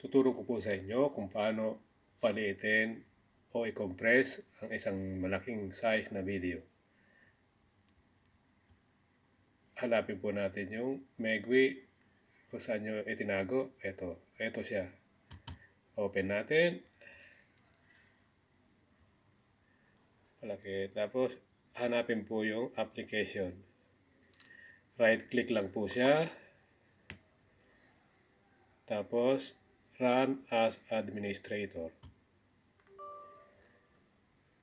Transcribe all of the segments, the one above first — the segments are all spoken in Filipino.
Tuturo ko po sa inyo kung paano paliitin o i-compress ang isang malaking size na video. Hanapin po natin yung Megwi kung saan nyo itinago. Ito siya. Open natin. Malaki. Tapos hanapin po yung application. Right click lang po siya. Tapos run as administrator.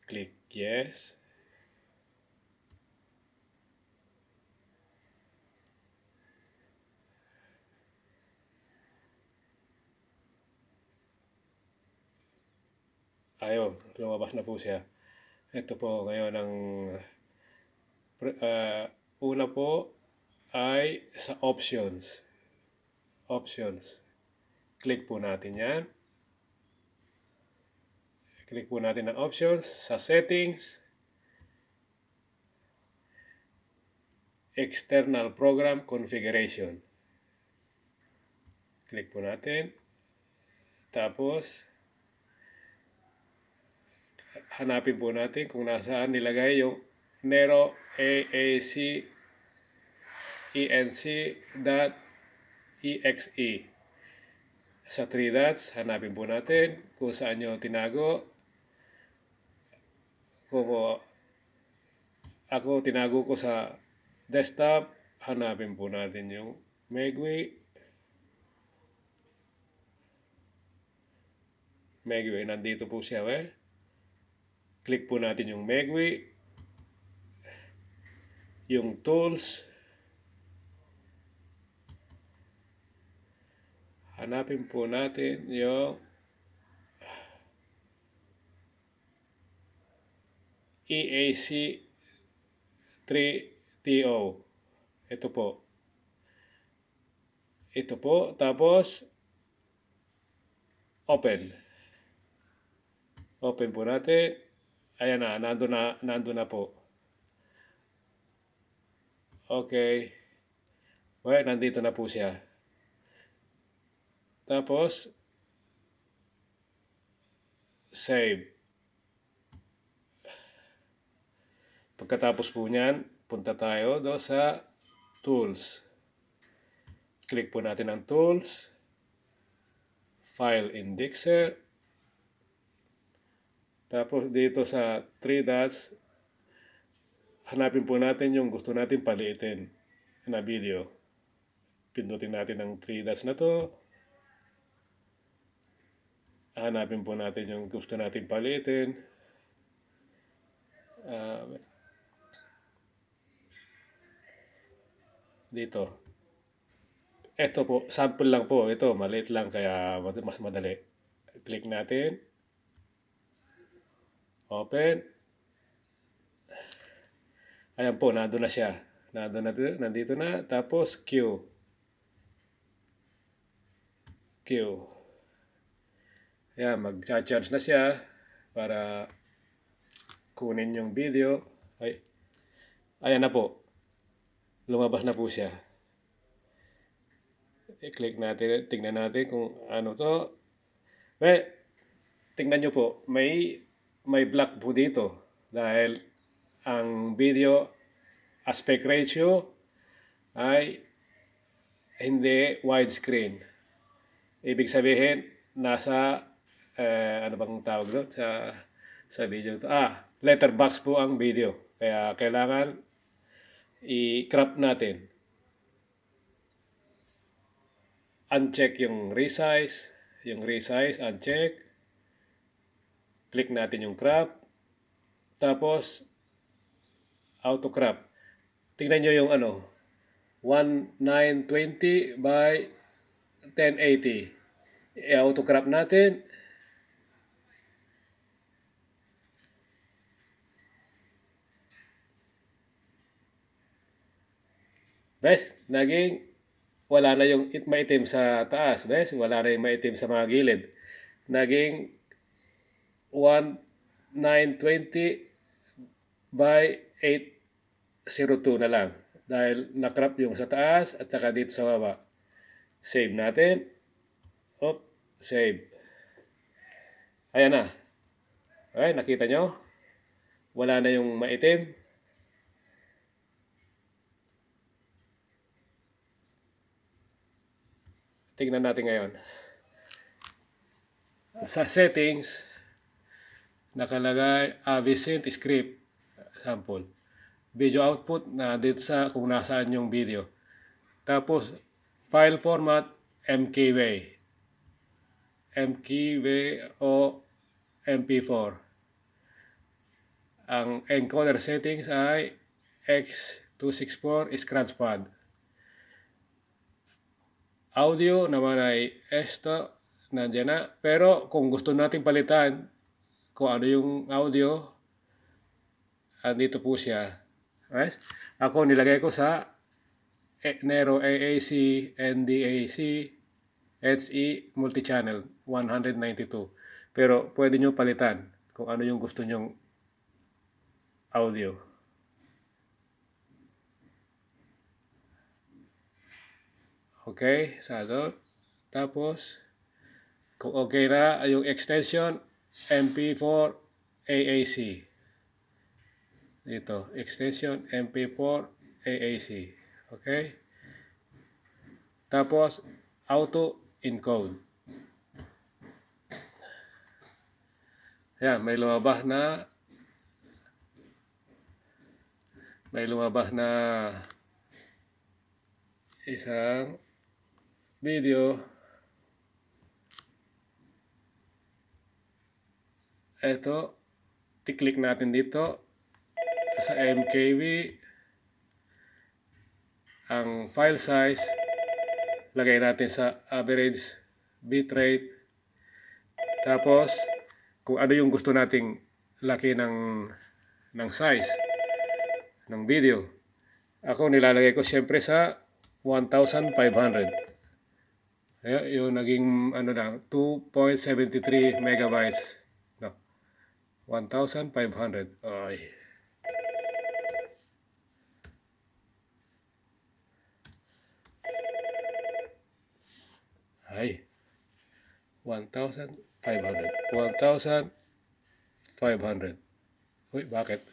Click yes. Ayun, lumabas na po siya. Ito po ngayon ang una po ay sa options. Options. Click po natin yan. Click po natin ang options sa settings. External program configuration. Click po natin. Tapos hanapin po natin kung nasaan nilagay yung Nero AAC enc.exe. Sa 3 dots, hanapin po natin kung saan nyo tinago. Kung ako tinago ko sa desktop, hanapin po natin yung Megwi. Megwi, nandito po siya. Click po natin yung Megwi. Yung tools. Hanapin po natin yung EAC 3TO. Ito po. Ito po. Tapos, open. Open po natin. Ayan na. Nandun na po. Okay. Well, nandito na po siya. Tapos, save. Pagkatapos po niyan, punta tayo do sa tools. Click po natin ang tools. File indexer. Tapos dito sa 3 dots, hanapin po natin yung gusto natin paliitin na video. Pindutin natin ang 3 dots na to. Hanapin po natin yung gusto natin paliitin. Dito. Ito po, sample lang po. Ito, maliit lang kaya mas madali. Click natin. Open. Ayan po, nandun na siya. Nandito na. Tapos, Q. Ayan, mag-charge na siya para kunin yung video. Ayan na po. Lumabas na po siya. I-click natin, tingnan natin kung ano to. Tingnan nyo po, may black po dito dahil ang video aspect ratio ay hindi widescreen. Ibig sabihin, nasa ano bang tawag doon sa video to? Letterbox po ang video. Kaya kailangan i-crop natin. Uncheck yung resize. Uncheck. Click natin yung crop. Tapos, auto crop. Tingnan nyo yung 1920 by 1080. I-auto crop natin. Naging wala na yung maitim sa taas. Wala na yung maitim sa mga gilid. Naging 1920 by 802 na lang. Dahil nakrap yung sa taas at saka dito sa baba. Save natin. Save. Ayan na. Okay, nakita nyo? Wala na yung maitim. Tingnan natin ngayon. Sa settings, nakalagay Avicent script sample. Video output na dito sa kung nasaan yung video. Tapos, file format, MKV. MKV o MP4. Ang encoder settings ay X264 scratchpad. Audio naman ay esto, nandiyan na. Pero kung gusto natin palitan kung ano yung audio, andito po siya. Right? Ako nilagay ko sa Nero AAC, NDAC, HE multi-channel 192. Pero pwede nyo palitan kung ano yung gusto nyong audio. Okay, sado. Tapos, kung okay na yung extension, MP4 AAC. Dito, extension MP4 AAC. Okay? Tapos, auto encode. Yan, may lumabas na isang video. Ito, tiklik natin dito sa MKV. Ang file size, lagay natin sa average bitrate. Tapos, kung ano yung gusto nating laki ng size ng video. Ako nilalagay ko siyempre sa 1,500. Kaya yung naging 2.73 megabytes. No. 1,500. Ay. 1,500. 1,500. Uy, bakit?